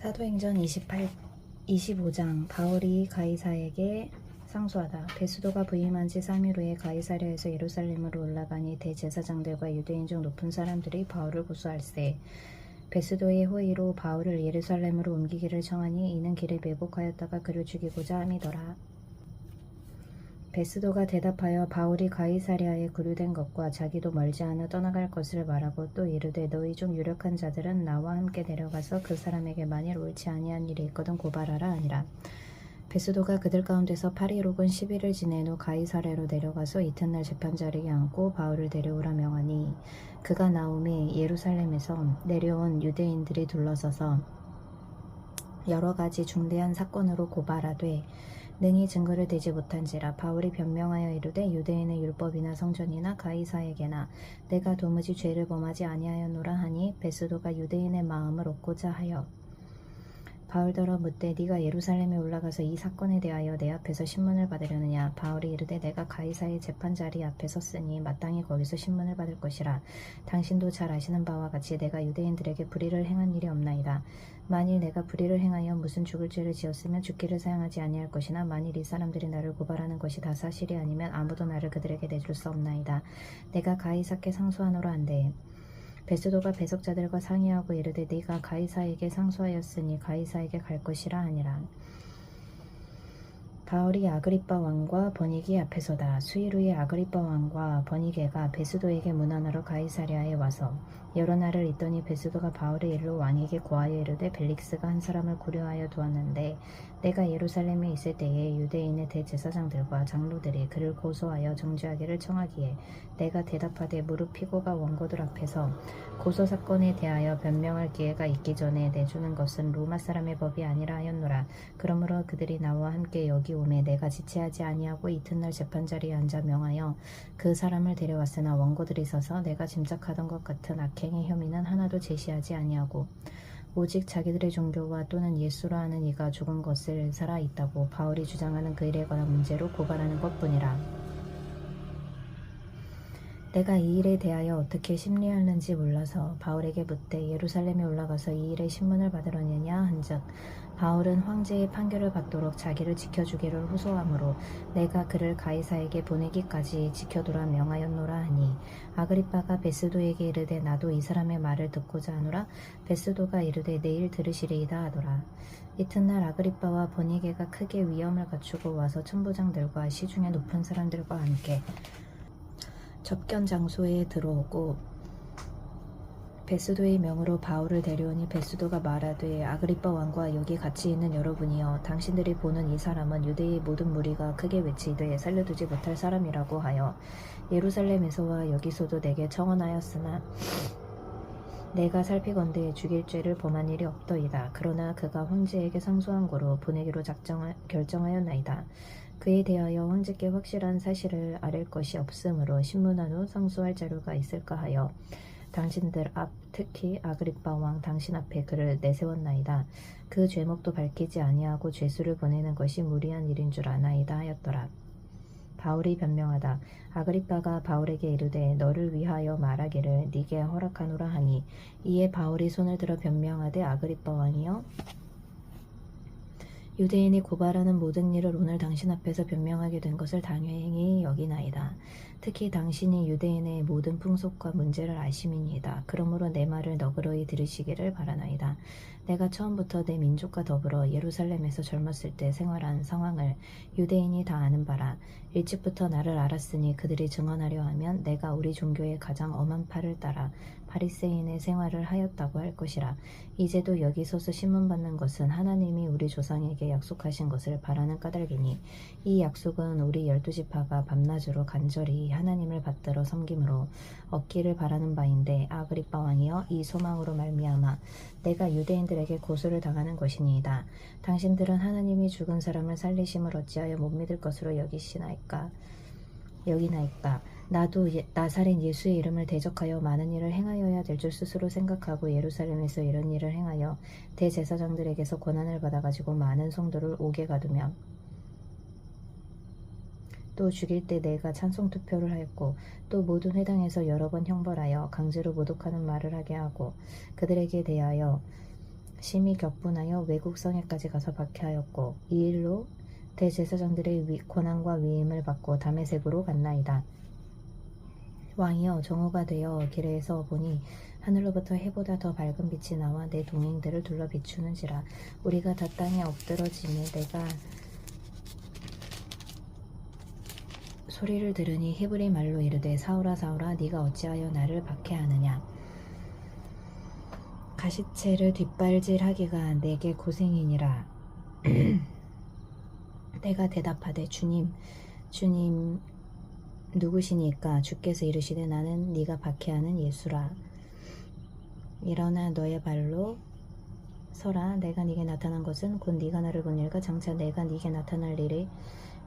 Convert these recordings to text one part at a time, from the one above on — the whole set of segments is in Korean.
사도행전 25장 바울이 가이사에게 상소하다. 베스도가 부임한 지 3일 후에 가이사랴에서 예루살렘으로 올라가니 대제사장들과 유대인 중 높은 사람들이 바울을 고소할세. 베스도의 호의로 바울을 예루살렘으로 옮기기를 청하니 이는 길에 매복하였다가 그를 죽이고자 함이더라. 베스도가 대답하여 바울이 가이사랴에 구류된 것과 자기도 멀지 않아 떠나갈 것을 말하고 또 이르되 너희 중 유력한 자들은 나와 함께 내려가서 그 사람에게 만일 옳지 아니한 일이 있거든 고발하라 하니라. 베스도가 그들 가운데서 8일 혹은 10일을 지낸 후 가이사랴로 내려가서 이튿날 재판자리에 앉고 바울을 데려오라 명하니 그가 나오매 예루살렘에서 내려온 유대인들이 둘러서서 여러 가지 중대한 사건으로 고발하되 능히 증거를 대지 못한지라. 바울이 변명하여 이르되 유대인의 율법이나 성전이나 가이사에게나 내가 도무지 죄를 범하지 아니하였노라 하니 베스도가 유대인의 마음을 얻고자 하여 바울더러 묻되 네가 예루살렘에 올라가서 이 사건에 대하여 내 앞에서 신문을 받으려느냐. 바울이 이르되 내가 가이사의 재판자리 앞에 섰으니 마땅히 거기서 신문을 받을 것이라. 당신도 잘 아시는 바와 같이 내가 유대인들에게 불의를 행한 일이 없나이다. 만일 내가 불의를 행하여 무슨 죽을 죄를 지었으면 죽기를 사용하지 아니할 것이나 만일 이 사람들이 나를 고발하는 것이 다 사실이 아니면 아무도 나를 그들에게 내줄 수 없나이다. 내가 가이사께 상소하노라 한데 베스도가 배석자들과 상의하고 이르되 네가 가이사에게 상소하였으니 가이사에게 갈 것이라 하니라. 바울이 아그리빠 왕과 버니게 앞에서다. 수일 후에 아그리빠 왕과 버니게가 베스도에게 문안하러 가이사랴에 와서 여러 날을 있더니 베스도가 바울의 일로 왕에게 고하여 이르되 벨릭스가 한 사람을 고려하여 두었는데 내가 예루살렘에 있을 때에 유대인의 대제사장들과 장로들이 그를 고소하여 정죄하기를 청하기에 내가 대답하되 무릎 피고가 원고들 앞에서 고소 사건에 대하여 변명할 기회가 있기 전에 내주는 것은 로마 사람의 법이 아니라 하였노라. 그러므로 그들이 나와 함께 여기 오매 내가 지체하지 아니하고 이튿날 재판자리에 앉아 명하여 그 사람을 데려왔으나 원고들이 서서 내가 짐작하던 것 같은 악행의 혐의는 하나도 제시하지 아니하고 오직 자기들의 종교와 또는 예수라 하는 이가 죽은 것을 살아 있다고 바울이 주장하는 그 일에 관한 문제로 고발하는 것뿐이라. 내가 이 일에 대하여 어떻게 심리하는지 몰라서 바울에게 묻되 예루살렘에 올라가서 이 일의 신문을 받으려느냐 한즉 바울은 황제의 판결을 받도록 자기를 지켜주기를 호소하므로 내가 그를 가이사에게 보내기까지 지켜두라 명하였노라 하니 아그리빠가 베스도에게 이르되 나도 이 사람의 말을 듣고자 하노라. 베스도가 이르되 내일 들으시리이다 하더라. 이튿날 아그리빠와 버니게가 크게 위엄을 갖추고 와서 천부장들과 시중의 높은 사람들과 함께 접견 장소에 들어오고 베스도의 명으로 바울을 데려오니 베스도가 말하되 아그리빠 왕과 여기 같이 있는 여러분이여 당신들이 보는 이 사람은 유대의 모든 무리가 크게 외치되 살려두지 못할 사람이라고 하여 예루살렘에서와 여기서도 내게 청언하였으나 내가 살피건대 죽일 죄를 범한 일이 없더이다. 그러나 그가 황제에게 상소한 고로 보내기로 결정하였나이다. 그에 대하여 황제께 확실한 사실을 아릴 것이 없으므로 신문한 후 상소할 자료가 있을까 하여 당신들 앞 특히 아그리빠 왕 당신 앞에 그를 내세웠나이다. 그 죄목도 밝히지 아니하고 죄수를 보내는 것이 무리한 일인 줄 아나이다 하였더라. 바울이 변명하다. 아그리빠가 바울에게 이르되 너를 위하여 말하기를 네게 허락하노라 하니 이에 바울이 손을 들어 변명하되 아그리빠 왕이여 유대인이 고발하는 모든 일을 오늘 당신 앞에서 변명하게 된 것을 당연히 여기나이다. 특히 당신이 유대인의 모든 풍속과 문제를 아심이니이다. 그러므로 내 말을 너그러이 들으시기를 바라나이다. 내가 처음부터 내 민족과 더불어 예루살렘에서 젊었을 때 생활한 상황을 유대인이 다 아는 바라. 일찍부터 나를 알았으니 그들이 증언하려 하면 내가 우리 종교의 가장 엄한 팔을 따라 바리새인의 생활을 하였다고 할 것이라. 이제도 여기 서서 신문받는 것은 하나님이 우리 조상에게 약속하신 것을 바라는 까닭이니 이 약속은 우리 12지파가 밤낮으로 간절히 하나님을 받들어 섬김으로 얻기를 바라는 바인데 아그리빠 왕이여 이 소망으로 말미암아 내가 유대인들에게 고소를 당하는 것이니이다. 당신들은 하나님이 죽은 사람을 살리심을 어찌하여 못 믿을 것으로 여기나이까. 나도 나사렛 예수의 이름을 대적하여 많은 일을 행하여야 될 줄 스스로 생각하고 예루살렘에서 이런 일을 행하여 대제사장들에게서 권한을 받아가지고 많은 성도를 옥에 가두며 또 죽일 때 내가 찬송 투표를 하였고 또 모든 회당에서 여러 번 형벌하여 강제로 모독하는 말을 하게 하고 그들에게 대하여 심히 격분하여 외국 성에까지 가서 박해하였고 이 일로 대제사장들의 고난과 위임을 받고 다메섹으로 갔나이다. 왕이여 정오가 되어 길에서 보니 하늘로부터 해보다 더 밝은 빛이 나와 내 동행들을 둘러 비추는지라. 우리가 다 땅에 엎드러지매 내가 소리를 들으니 히브리 말로 이르되 사울아 사울아 네가 어찌하여 나를 박해하느냐. 가시체를 뒷발질하기가 내게 고생이니라. 내가 대답하되 주님 누구시니까? 주께서 이르시되 나는 네가 박해하는 예수라. 일어나 너의 발로 서라. 내가 네게 나타난 것은 곧 네가 나를 본 일과 장차 내가 네게 나타날 일이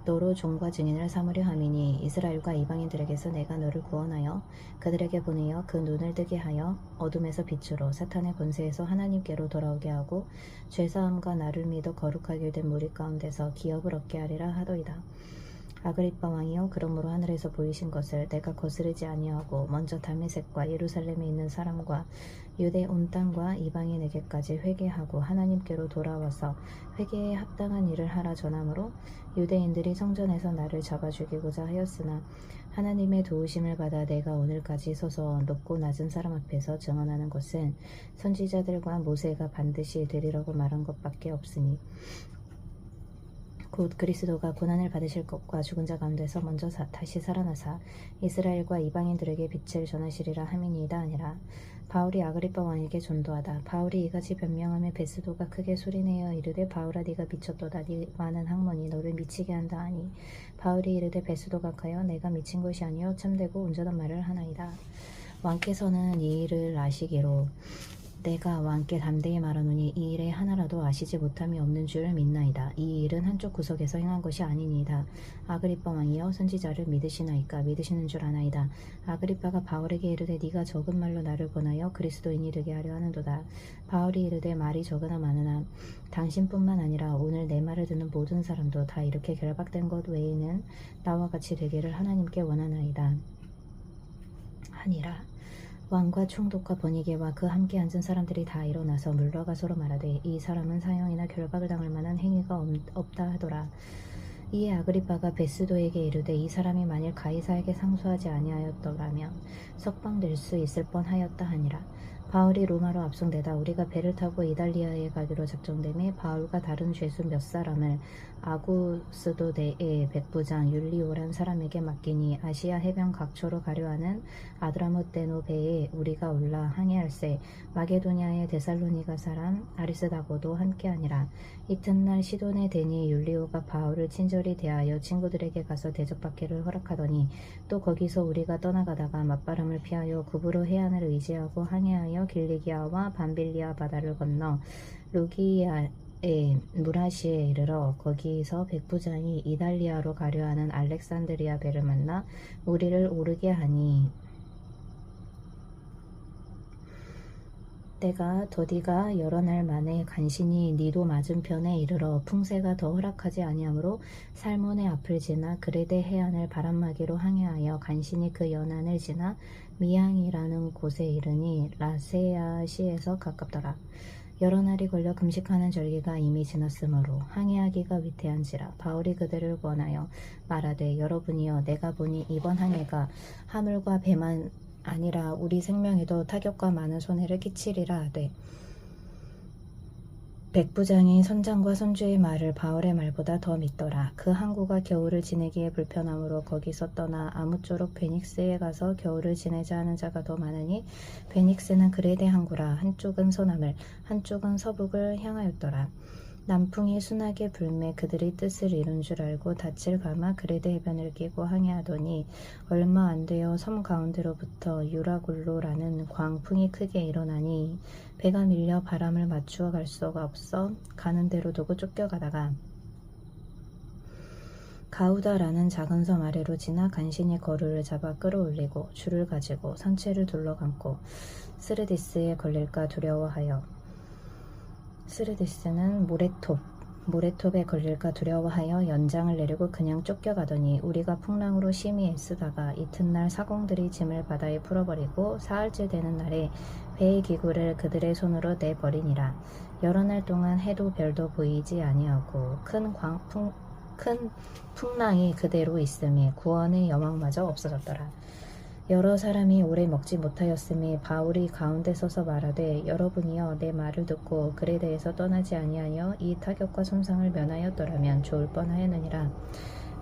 너로 종과 증인을 삼으려 함이니 이스라엘과 이방인들에게서 내가 너를 구원하여 그들에게 보내어 그 눈을 뜨게 하여 어둠에서 빛으로 사탄의 권세에서 하나님께로 돌아오게 하고 죄사함과 나를 믿어 거룩하게 된 무리 가운데서 기업을 얻게 하리라 하더이다. 아그리빠 왕이여 그러므로 하늘에서 보이신 것을 내가 거스르지 아니하고 먼저 다메섹과 예루살렘에 있는 사람과 유대 온 땅과 이방인에게까지 회개하고 하나님께로 돌아와서 회개에 합당한 일을 하라 전하므로 유대인들이 성전에서 나를 잡아 죽이고자 하였으나 하나님의 도우심을 받아 내가 오늘까지 서서 높고 낮은 사람 앞에서 증언하는 것은 선지자들과 모세가 반드시 되리라고 말한 것밖에 없으니 곧 그리스도가 고난을 받으실 것과 죽은 자 가운데서 먼저 다시 살아나사 이스라엘과 이방인들에게 빛을 전하시리라 함이니이다 아니라. 바울이 아그리빠 왕에게 전도하다. 바울이 이같이 변명하며 베스도가 크게 소리내어 이르되 바울아 네가 미쳤도다. 네 많은 학문이 너를 미치게 한다 하니 바울이 이르되 베스도가 가여 내가 미친 것이 아니요 참되고 온전한 말을 하나이다. 왕께서는 이 일을 아시기로 내가 왕께 담대히 말하노니 이 일에 하나라도 아시지 못함이 없는 줄 믿나이다. 이 일은 한쪽 구석에서 행한 것이 아니니이다. 아그리빠 왕이여 선지자를 믿으시나이까? 믿으시는 줄 아나이다. 아그리빠가 바울에게 이르되 네가 적은 말로 나를 권하여 그리스도인이 되게 하려 하는도다. 바울이 이르되 말이 적으나 많으나 당신뿐만 아니라 오늘 내 말을 듣는 모든 사람도 다 이렇게 결박된 것 외에는 나와 같이 되기를 하나님께 원하나이다 하니라. 왕과 총독과 번이게와 그 함께 앉은 사람들이 다 일어나서 물러가 서로 말하되 이 사람은 사형이나 결박을 당할 만한 행위가 없다 하더라. 이에 아그리빠가 베스도에게 이르되 이 사람이 만일 가이사에게 상소하지 아니하였더라면 석방될 수 있을 뻔하였다 하니라. 바울이 로마로 압송되다 우리가 배를 타고 이달리아에 가기로 작정되매 바울과 다른 죄수 몇 사람을 아구스도대의 백부장 율리오란 사람에게 맡기니 아시아 해변 각처로 가려 하는 아드라무떼노 배에 우리가 올라 항해할세 마게도냐의 데살로니가 사람 아리스다고도 함께하니라. 이튿날 시돈에 대니 율리오가 바울을 친절히 대하여 친구들에게 가서 대접받기를 허락하더니 또 거기서 우리가 떠나가다가 맞바람을 피하여 구브로 해안을 의지하고 항해하여 길리기아와 밤빌리아 바다를 건너 루기아의 무라시에 이르러 거기서 백부장이 이달리아로 가려 하는 알렉산드리아 배를 만나 우리를 오르게 하니 때가 더디가 여러 날 만에 간신히 니도 맞은편에 이르러 풍세가 더 허락하지 아니하므로 살몬의 앞을 지나 그레데 해안을 바람막이로 항해하여 간신히 그 연안을 지나 미양이라는 곳에 이르니 라세아시에서 가깝더라. 여러 날이 걸려 금식하는 절기가 이미 지났으므로 항해하기가 위태한지라. 바울이 그들을 권하여 말하되 여러분이여 내가 보니 이번 항해가 하물과 배만 아니라 우리 생명에도 타격과 많은 손해를 끼치리라 하되 백부장이 선장과 선주의 말을 바울의 말보다 더 믿더라. 그 항구가 겨울을 지내기에 불편하므로 거기서 떠나 아무쪼록 베닉스에 가서 겨울을 지내자 하는 자가 더 많으니 베닉스는 그레데 항구라. 한쪽은 서남을 한쪽은 서북을 향하였더라. 남풍이 순하게 불매 그들의 뜻을 이룬 줄 알고 닻을 감아 그레데 해변을 끼고 항해하더니 얼마 안 되어 섬 가운데로부터 유라굴로라는 광풍이 크게 일어나니 배가 밀려 바람을 맞추어 갈 수가 없어 가는 대로 두고 쫓겨가다가 가우다라는 작은 섬 아래로 지나 간신히 거루를 잡아 끌어올리고 줄을 가지고 선체를 둘러감고 스르디스에 걸릴까 두려워하여 스르디스는 모레톱 모래톱에 걸릴까 두려워하여 연장을 내리고 그냥 쫓겨가더니 우리가 풍랑으로 심히 애쓰다가 이튿날 사공들이 짐을 바다에 풀어버리고 사흘째 되는 날에 배의 기구를 그들의 손으로 내버리니라. 여러 날 동안 해도 별도 보이지 아니하고 큰 풍랑이 그대로 있음에 구원의 여망마저 없어졌더라. 여러 사람이 오래 먹지 못하였음에 바울이 가운데 서서 말하되 여러분이여 내 말을 듣고 글에 대해서 떠나지 아니하여 이 타격과 손상을 면하였더라면 좋을 뻔하였느니라.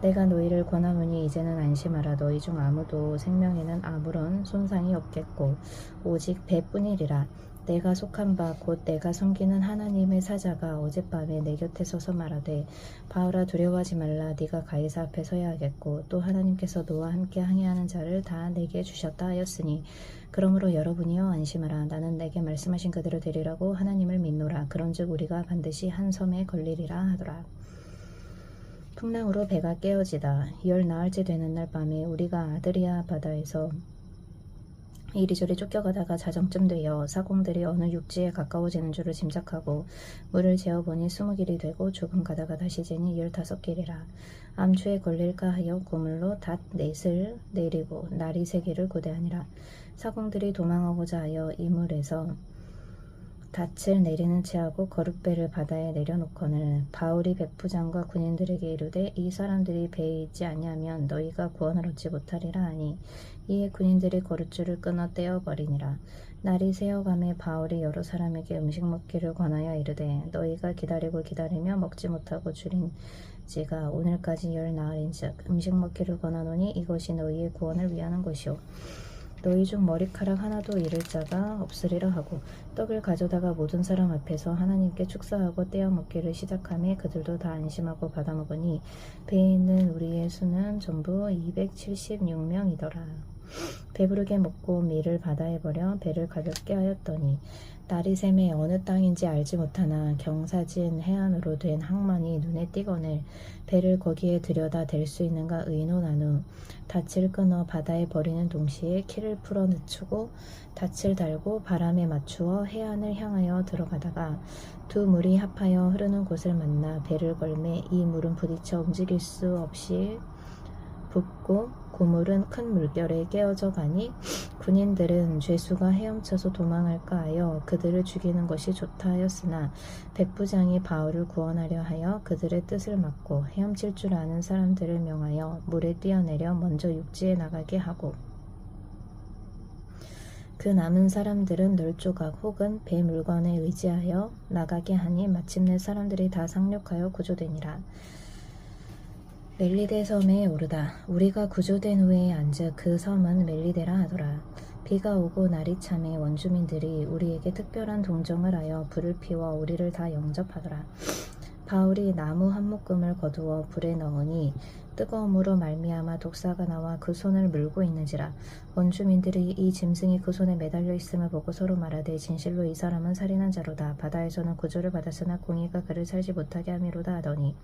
내가 너희를 권하노니 이제는 안심하라. 너희 중 아무도 생명에는 아무런 손상이 없겠고 오직 배뿐이리라. 내가 속한 바 곧 내가 섬기는 하나님의 사자가 어젯밤에 내 곁에 서서 말하되 바울아 두려워하지 말라. 네가 가이사 앞에 서야 하겠고 또 하나님께서 너와 함께 항해하는 자를 다 내게 주셨다 하였으니 그러므로 여러분이여 안심하라. 나는 내게 말씀하신 그대로 되리라고 하나님을 믿노라. 그런즉 우리가 반드시 한 섬에 걸리리라 하더라. 풍랑으로 배가 깨어지다 열 나흘째 되는 날 밤에 우리가 아드리아 바다에서 이리저리 쫓겨가다가 자정쯤 되어 사공들이 어느 육지에 가까워지는 줄을 짐작하고 물을 재어보니 20길이 되고 조금 가다가 다시 재니 15길이라. 암초에 걸릴까 하여 고물로 닷 넷을 내리고 나리 3개를 고대하니라. 사공들이 도망하고자 하여 이물에서 닻을 내리는 채하고 거룻배를 바다에 내려놓거늘 바울이 백부장과 군인들에게 이르되 이 사람들이 배에 있지 아니하면 너희가 구원을 얻지 못하리라 하니 이에 군인들이 거룻줄을 끊어 떼어버리니라. 날이 새어감에 바울이 여러 사람에게 음식 먹기를 권하여 이르되 너희가 기다리고 기다리며 먹지 못하고 줄인 지가 오늘까지 열 나흘인즉 음식 먹기를 권하노니 이것이 너희의 구원을 위하는 것이요 너희 중 머리카락 하나도 잃을 자가 없으리라 하고 떡을 가져다가 모든 사람 앞에서 하나님께 축사하고 떼어 먹기를 시작하며 그들도 다 안심하고 받아 먹으니 배에 있는 우리의 수는 전부 276명이더라. 배부르게 먹고 밀을 바다에 버려 배를 가볍게 하였더니 날이 새매 어느 땅인지 알지 못하나 경사진 해안으로 된 항만이 눈에 띄거늘 배를 거기에 들여다 댈 수 있는가 의논한 후 닻을 끊어 바다에 버리는 동시에 키를 풀어 늦추고 닻을 달고 바람에 맞추어 해안을 향하여 들어가다가 두 물이 합하여 흐르는 곳을 만나 배를 걸매 이 물은 부딪혀 움직일 수 없이 붓고 고물은 큰 물결에 깨어져 가니 군인들은 죄수가 헤엄쳐서 도망할까 하여 그들을 죽이는 것이 좋다 하였으나 백부장이 바울을 구원하려 하여 그들의 뜻을 막고 헤엄칠 줄 아는 사람들을 명하여 물에 뛰어내려 먼저 육지에 나가게 하고 그 남은 사람들은 널조각 혹은 배 물건에 의지하여 나가게 하니 마침내 사람들이 다 상륙하여 구조되니라. 멜리데 섬에 오르다 우리가 구조된 후에 앉아 그 섬은 멜리데라 하더라. 비가 오고 날이 참에 원주민들이 우리에게 특별한 동정을 하여 불을 피워 우리를 다 영접하더라. 바울이 나무 한 묶음을 거두어 불에 넣으니 뜨거움으로 말미암아 독사가 나와 그 손을 물고 있는지라. 원주민들이 이 짐승이 그 손에 매달려 있음을 보고 서로 말하되 진실로 이 사람은 살인한 자로다. 바다에서는 구조를 받았으나 공의가 그를 살지 못하게 함이로다 하더니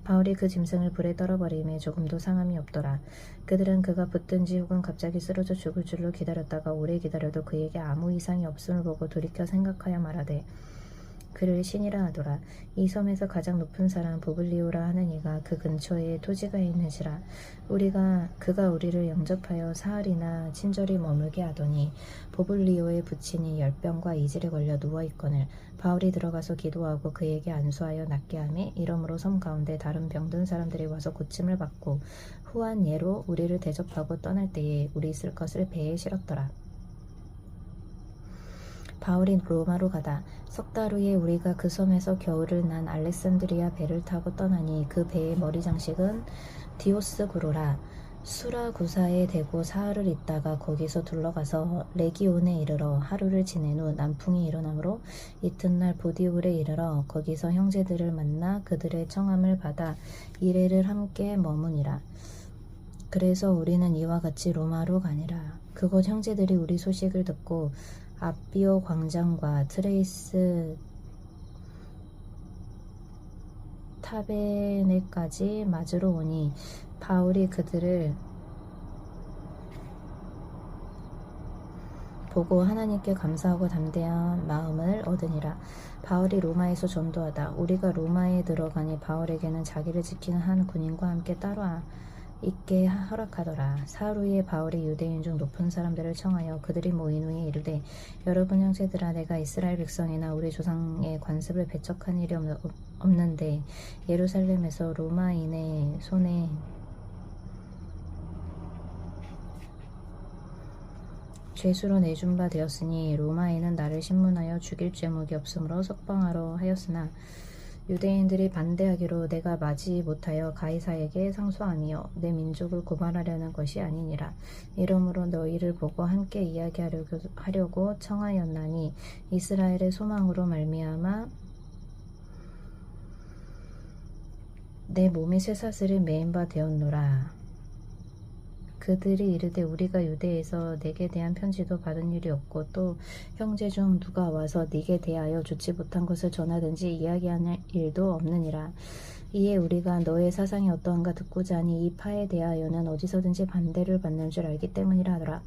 바울이 그 짐승을 불에 떨어버림에 조금도 상함이 없더라. 그들은 그가 붙든지 혹은 갑자기 쓰러져 죽을 줄로 기다렸다가 오래 기다려도 그에게 아무 이상이 없음을 보고 돌이켜 생각하여 말하되 그를 신이라 하더라. 이 섬에서 가장 높은 사람 부블리오라 하는 이가 그 근처에 토지가 있는지라. 그가 우리를 영접하여 사흘이나 친절히 머물게 하더니 부블리오의 부친이 열병과 이질에 걸려 누워있거늘 바울이 들어가서 기도하고 그에게 안수하여 낫게 하매 이러므로 섬 가운데 다른 병든 사람들이 와서 고침을 받고 후한 예로 우리를 대접하고 떠날 때에 우리 쓸 것을 배에 실었더라. 바울이 로마로 가다 석 달 후에 우리가 그 섬에서 겨울을 난 알렉산드리아 배를 타고 떠나니 그 배의 머리 장식은 디오스구로라. 수라구사에 대고 사흘을 있다가 거기서 둘러가서 레기온에 이르러 하루를 지낸 후 남풍이 일어나므로 이튿날 보디올에 이르러 거기서 형제들을 만나 그들의 청함을 받아 이레를 함께 머무니라. 그래서 우리는 이와 같이 로마로 가니라. 그곳 형제들이 우리 소식을 듣고 아비오 광장과 트레이스 타베네까지 맞으러 오니 바울이 그들을 보고 하나님께 감사하고 담대한 마음을 얻으니라. 바울이 로마에서 전도하다. 우리가 로마에 들어가니 바울에게는 자기를 지키는 한 군인과 함께 따로 있게 허락하더라. 사흘 후에 바울이 유대인 중 높은 사람들을 청하여 그들이 모인 후에 이르되, 여러분 형제들아, 내가 이스라엘 백성이나 우리 조상의 관습을 배척한 일이 없는데 예루살렘에서 로마인의 손에 죄수로 내준 바 되었으니 로마인은 나를 신문하여 죽일 죄목이 없으므로 석방하러 하였으나 유대인들이 반대하기로 내가 마지 못하여 가이사에게 상소함이요 내 민족을 고발하려는 것이 아니니라. 이러므로 너희를 보고 함께 이야기하려고 청하였나니 이스라엘의 소망으로 말미암아 내 몸에 쇠사슬을 매인 바 되었노라. 그들이 이르되, 우리가 유대에서 네게 대한 편지도 받은 일이 없고 또 형제 중 누가 와서 네게 대하여 좋지 못한 것을 전하든지 이야기하는 일도 없느니라. 이에 우리가 너의 사상이 어떠한가 듣고자 하니 이 파에 대하여는 어디서든지 반대를 받는 줄 알기 때문이라 하더라.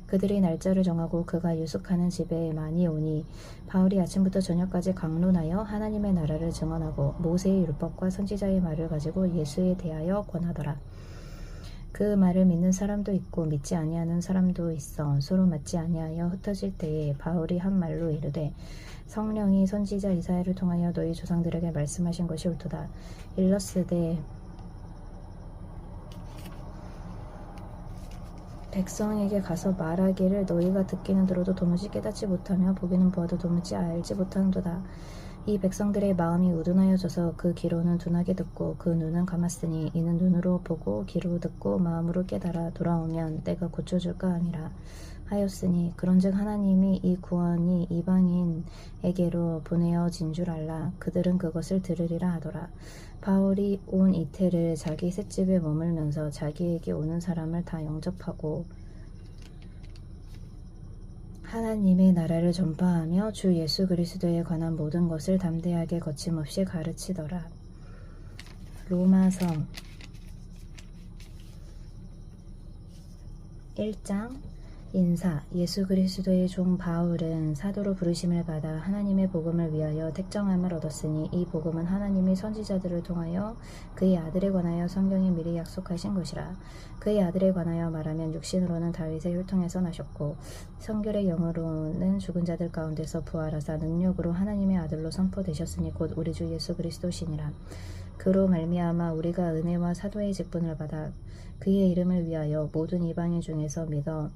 그들이 날짜를 정하고 그가 유숙하는 집에 많이 오니 바울이 아침부터 저녁까지 강론하여 하나님의 나라를 증언하고 모세의 율법과 선지자의 말을 가지고 예수에 대하여 권하더라. 그 말을 믿는 사람도 있고 믿지 아니하는 사람도 있어 서로 맞지 아니하여 흩어질 때에 바울이 한 말로 이르되, 성령이 선지자 이사야를 통하여 너희 조상들에게 말씀하신 것이 옳도다. 일러스되 백성에게 가서 말하기를 너희가 듣기는 들어도 도무지 깨닫지 못하며 보기는 보아도 도무지 알지 못하는도다. 이 백성들의 마음이 우둔하여져서 그 귀로는 둔하게 듣고 그 눈은 감았으니 이는 눈으로 보고 귀로 듣고 마음으로 깨달아 돌아오면 내가 고쳐줄까 하니라 하였으니, 그런즉 하나님이 이 구원이 이방인에게로 보내어진 줄 알라. 그들은 그것을 들으리라 하더라. 바울이 온 이틀을 자기 셋집에 머물면서 자기에게 오는 사람을 다 영접하고 하나님의 나라를 전파하며 주 예수 그리스도에 관한 모든 것을 담대하게 거침없이 가르치더라. 로마서 1장 인사. 예수 그리스도의 종 바울은 사도로 부르심을 받아 하나님의 복음을 위하여 택정함을 얻었으니 이 복음은 하나님이 선지자들을 통하여 그의 아들에 관하여 성경에 미리 약속하신 것이라. 그의 아들에 관하여 말하면 육신으로는 다윗의 혈통에서 나셨고 성결의 영으로는 죽은 자들 가운데서 부활하사 능력으로 하나님의 아들로 선포되셨으니 곧 우리 주 예수 그리스도시니라. 그로 말미암아 우리가 은혜와 사도의 직분을 받아 그의 이름을 위하여 모든 이방인 중에서 믿어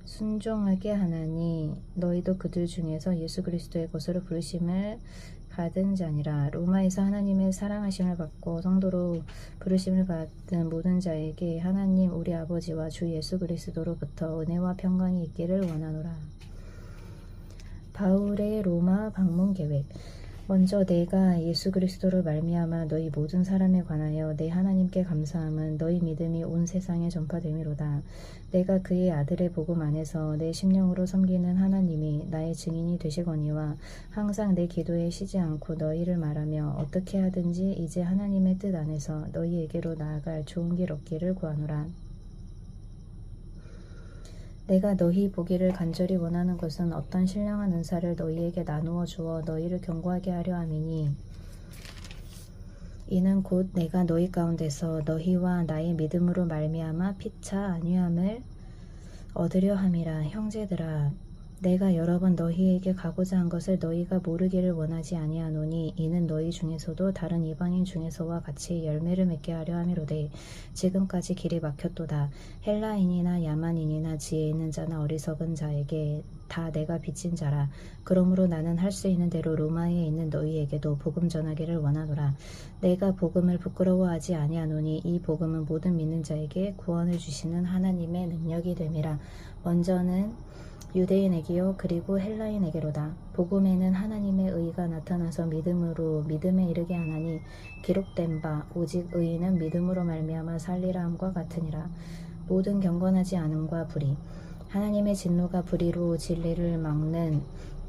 순종하게 하나니 너희도 그들 중에서 예수 그리스도의 것으로 부르심을 받은 자니라. 로마에서 하나님의 사랑하심을 받고 성도로 부르심을 받은 모든 자에게 하나님 우리 아버지와 주 예수 그리스도로부터 은혜와 평강이 있기를 원하노라. 바울의 로마 방문 계획. 먼저 내가 예수 그리스도로 말미암아 너희 모든 사람에 관하여 내 하나님께 감사함은 너희 믿음이 온 세상에 전파됨이로다. 내가 그의 아들의 복음 안에서 내 심령으로 섬기는 하나님이 나의 증인이 되시거니와 항상 내 기도에 쉬지 않고 너희를 말하며 어떻게 하든지 이제 하나님의 뜻 안에서 너희에게로 나아갈 좋은 길 얻기를 구하노라. 내가 너희 보기를 간절히 원하는 것은 어떤 신령한 은사를 너희에게 나누어 주어 너희를 견고하게 하려 함이니 이는 곧 내가 너희 가운데서 너희와 나의 믿음으로 말미암아 피차 안위함을 얻으려 함이라. 형제들아, 내가 여러 번 너희에게 가고자 한 것을 너희가 모르기를 원하지 아니하노니 이는 너희 중에서도 다른 이방인 중에서와 같이 열매를 맺게 하려 함이로되 지금까지 길이 막혔도다. 헬라인이나 야만인이나 지혜 있는 자나 어리석은 자에게 다 내가 빚진 자라. 그러므로 나는 할 수 있는 대로 로마에 있는 너희에게도 복음 전하기를 원하노라. 내가 복음을 부끄러워하지 아니하노니 이 복음은 모든 믿는 자에게 구원을 주시는 하나님의 능력이 됨이라. 먼저는 유대인에게요 그리고 헬라인에게로다. 복음에는 하나님의 의가 나타나서 믿음으로 믿음에 이르게 하나니 기록된 바 오직 의인은 믿음으로 말미암아 살리라 함과 같으니라. 모든 경건하지 않음과 불의, 하나님의 진노가 불의로 진리를 막는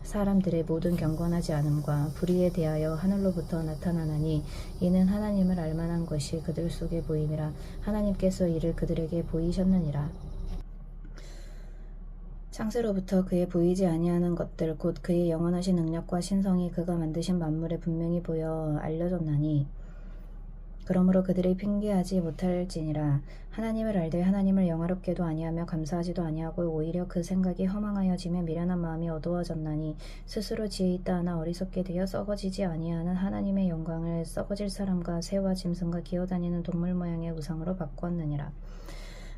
사람들의 모든 경건하지 않음과 불의에 대하여 하늘로부터 나타나나니 이는 하나님을 알만한 것이 그들 속에 보임이라. 하나님께서 이를 그들에게 보이셨느니라. 창세로부터 그의 보이지 아니하는 것들 곧 그의 영원하신 능력과 신성이 그가 만드신 만물에 분명히 보여 알려졌나니 그러므로 그들이 핑계하지 못할지니라. 하나님을 알되 하나님을 영화롭게도 아니하며 감사하지도 아니하고 오히려 그 생각이 허망하여지며 미련한 마음이 어두워졌나니 스스로 지혜 있다 하나 어리석게 되어 썩어지지 아니하는 하나님의 영광을 썩어질 사람과 새와 짐승과 기어다니는 동물 모양의 우상으로 바꾸었느니라.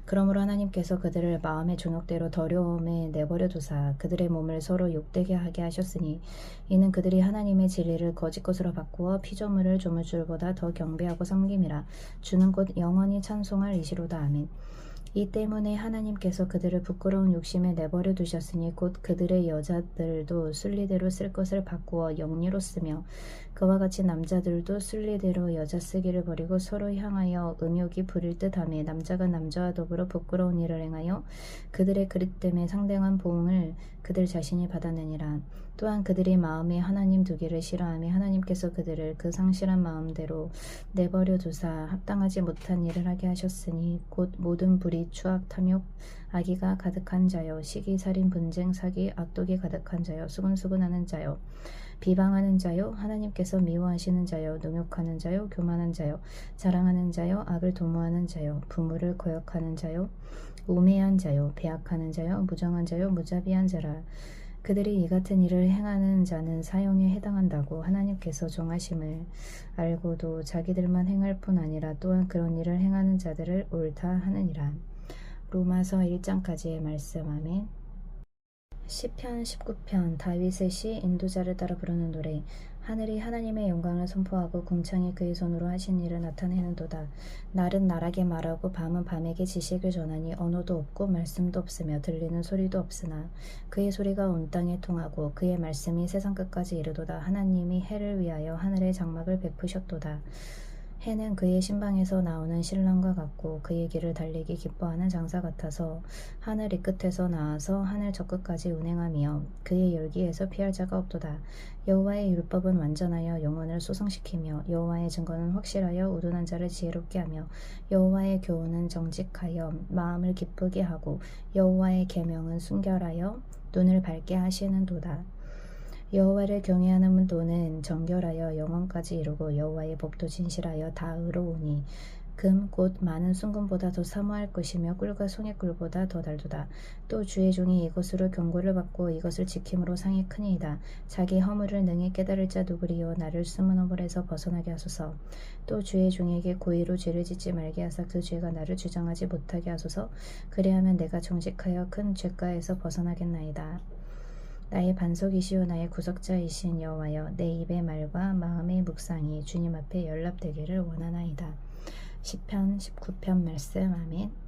그러므로 하나님께서 그들을 마음의 종욕대로 더러움에 내버려 두사 그들의 몸을 서로 욕되게 하게 하셨으니 이는 그들이 하나님의 진리를 거짓 것으로 바꾸어 피조물을 조물주보다 더 경배하고 섬김이라. 주는 곧 영원히 찬송할 이시로다. 아멘. 이 때문에 하나님께서 그들을 부끄러운 욕심에 내버려 두셨으니 곧 그들의 여자들도 순리대로 쓸 것을 바꾸어 영리로 쓰며 그와 같이 남자들도 순리대로 여자 쓰기를 버리고 서로 향하여 음욕이 부릴 듯하며 남자가 남자와 더불어 부끄러운 일을 행하여 그들의 그릇 때문에 상당한 보응을 그들 자신이 받아내니라. 또한 그들이 마음에 하나님 두기를 싫어하며 하나님께서 그들을 그 상실한 마음대로 내버려 두사 합당하지 못한 일을 하게 하셨으니 곧 모든 불의, 추악, 탐욕, 악의가 가득한 자요, 시기, 살인, 분쟁, 사기, 악독이 가득한 자요, 수근수근하는 자요, 비방하는 자요, 하나님께서 미워하시는 자요, 능욕하는 자요, 교만한 자요, 자랑하는 자요, 악을 도모하는 자요, 부모를 거역하는 자요, 우매한 자요, 배악하는 자요, 무정한 자요, 무자비한 자라. 그들이 이 같은 일을 행하는 자는 사형에 해당한다고 하나님께서 정하심을 알고도 자기들만 행할 뿐 아니라 또한 그런 일을 행하는 자들을 옳다 하느니라. 로마서 1장까지의 말씀. 아멘. 시편 19편. 다윗의 시. 인도자를 따라 부르는 노래. 하늘이 하나님의 영광을 선포하고 궁창이 그의 손으로 하신 일을 나타내는도다. 날은 날에게 말하고 밤은 밤에게 지식을 전하니 언어도 없고 말씀도 없으며 들리는 소리도 없으나 그의 소리가 온 땅에 통하고 그의 말씀이 세상 끝까지 이르도다. 하나님이 해를 위하여 하늘의 장막을 베푸셨도다. 해는 그의 신방에서 나오는 신랑과 같고 그의 길을 달리기 기뻐하는 장사 같아서 하늘 이 끝에서 나와서 하늘 저 끝까지 운행하며 그의 열기에서 피할 자가 없도다. 여호와의 율법은 완전하여 영혼을 소성시키며 여호와의 증거는 확실하여 우둔한 자를 지혜롭게 하며 여호와의 교훈은 정직하여 마음을 기쁘게 하고 여호와의 계명은 순결하여 눈을 밝게 하시는도다. 여호와를 경외하는 문도는 정결하여 영원까지 이루고 여호와의 법도 진실하여 다 의로우니 금 곧 많은 순금보다 더 사모할 것이며 꿀과 송이꿀보다 더 달도다. 또 주의 종이 이것으로 경고를 받고 이것을 지킴으로 상이 크니이다. 자기 허물을 능히 깨달을 자 누구리요. 나를 숨은 허물에서 벗어나게 하소서. 또 주의 종에게 고의로 죄를 짓지 말게 하사 그 죄가 나를 주장하지 못하게 하소서. 그리하면 내가 정직하여 큰 죄가에서 벗어나겠나이다. 나의 반석이시오 나의 구속자이신 여호와여, 내 입의 말과 마음의 묵상이 주님 앞에 연락되기를 원하나이다. 시편 19편 말씀. 아멘.